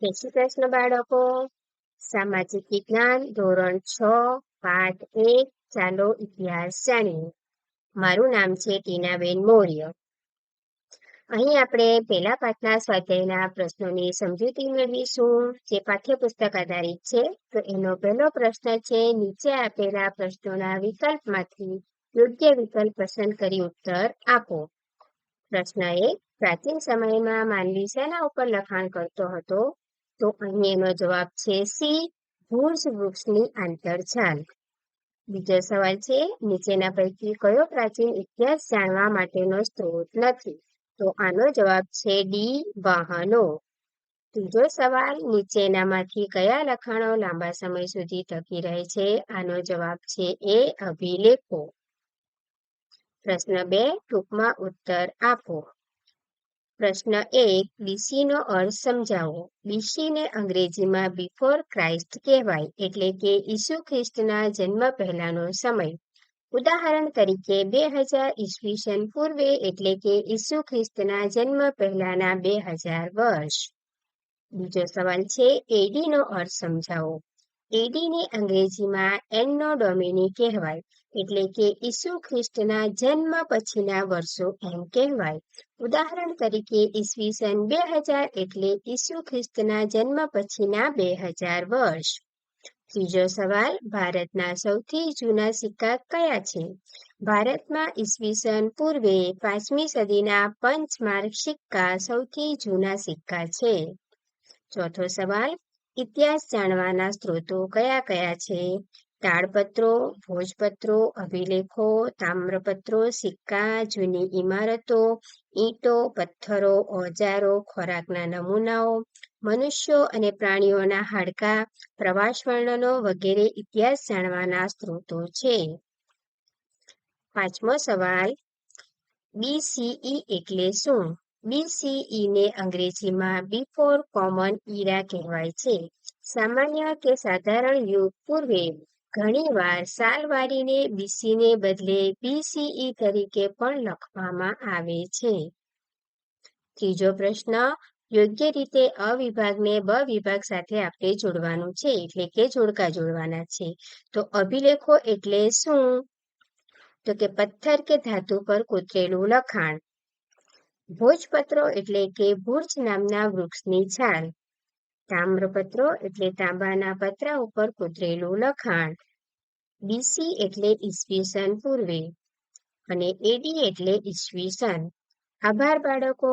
જય શ્રી કૃષ્ણ બાળકો. સામાજિક વિજ્ઞાન ધોરણ 6 પાઠ 1 ચાલો ઇતિહાસ જાણીએ. મારું નામ છે ટીનાબેન મૌર્ય. અહીં આપણે પહેલા પાઠના સ્વાધ્યાયના પ્રશ્નોની સમજૂતી મેળવીશું, જે પાઠ્યપુસ્તક આધારિત છે. તો એનો પહેલો પ્રશ્ન છે, નીચે આપેલા પ્રશ્નોના વિકલ્પમાંથી યોગ્ય વિકલ્પ પસંદ કરી ઉત્તર આપો. પ્રશ્ન 1, પ્રાચીન સમયમાં માનવી શેના ઉપર લખાણ કરતો હતો? તો અહીં એનો જવાબ છે સી, ભુર્જ વૃક્ષની આંતરછાલ. બીજો સવાલ છે, નીચેના પૈકી કયો પ્રાચીન ઇતિહાસ જાણવા માટેનો સ્ત્રોત નથી? તો આનો જવાબ છે ડી, વાહનો. ત્રીજો સવાલ, નીચેનામાંથી કયા લખાણો લાંબા સમય સુધી ટકી રહે છે? આનો જવાબ છે એ, અભિલેખો. પ્રશ્ન 2, ટૂંકમાં ઉત્તર આપો. પ્રશ્ન 1, બીસીનો અર્થ સમજાવો. બીસીને અંગ્રેજીમાં બિફોર ક્રાઇસ્ટ કહેવાય, એટલે કે ઈસુ ખ્રિસ્તના જન્મ પહેલાનો સમય. ઉદાહરણ તરીકે 2000 ઈસવીસન પૂર્વે, એટલે કે ઈસુ ખ્રિસ્તના જન્મ પહેલાના 2000 વર્ષ. બીજો સવાલ છે, એડીનો અર્થ સમજાવો. એડીને અંગ્રેજીમાં એન્નો ડોમિની કહેવાય, એટલે કે ઈસુ ખ્રિસ્તના જન્મ પછીના વર્ષો એમ કહેવાય. ઉદાહરણ તરીકે ઈસવીસન 2000 એટલે ઈસુ ખ્રિસ્તના જન્મ પછીના 2000 વર્ષ. ત્રીજો સવાલ, ભારતના સૌથી જૂના સિક્કા કયા છે? ભારતમાં ઈસવીસન પૂર્વે 5મી સદીના પંચમાર્ક સિક્કા સૌથી જૂના સિક્કા છે. ચોથો સવાલ, ઇતિહાસ જાણવાના સ્ત્રોતો કયા કયા છે? તાડપત્રો, ભોજપત્રો, અભિલેખો, તામ્રપત્રો, સિક્કા, જૂની ઇમારતો, ઈંટો, પથ્થરો, ઓજારો, ખોરાકના નમૂનાઓ, મનુષ્યો અને પ્રાણીઓના હાડકાં, પ્રવાસ વર્ણનો વગેરે ઇતિહાસ જાણવાના સ્ત્રોતો છે. પાંચમો સવાલ, બીસીઈ એટલે શું? બીસીઈને અંગ્રેજીમાં બિફોર કોમન ઇરા કહેવાય છે. સામાન્ય કે સાધારણ યુગ પૂર્વે ઘણીવાર સાલવારીને બીસીને બદલે બીસીઈ તરીકે પણ લખવામાં આવે છે. ત્રીજો પ્રશ્ન, યોગ્ય રીતે અ વિભાગને બ વિભાગ સાથે આપણે જોડવાનું છે, એટલે કે જોડકા જોડવાના છે. તો અભિલેખો એટલે શું? તો કે પથ્થર કે ધાતુ પર કોતરેલું લખાણ. ભોજપત્રો એટલે કે ભુર્જ નામના વૃક્ષની છાલ. તામ્રપત્રો એટલે તાંબાના પતરા ઉપર કોતરેલું લખાણ. બીસી એટલે ઈસવીસન પૂર્વે અને એડી એટલે ઈસવીસન. આભાર બાળકો.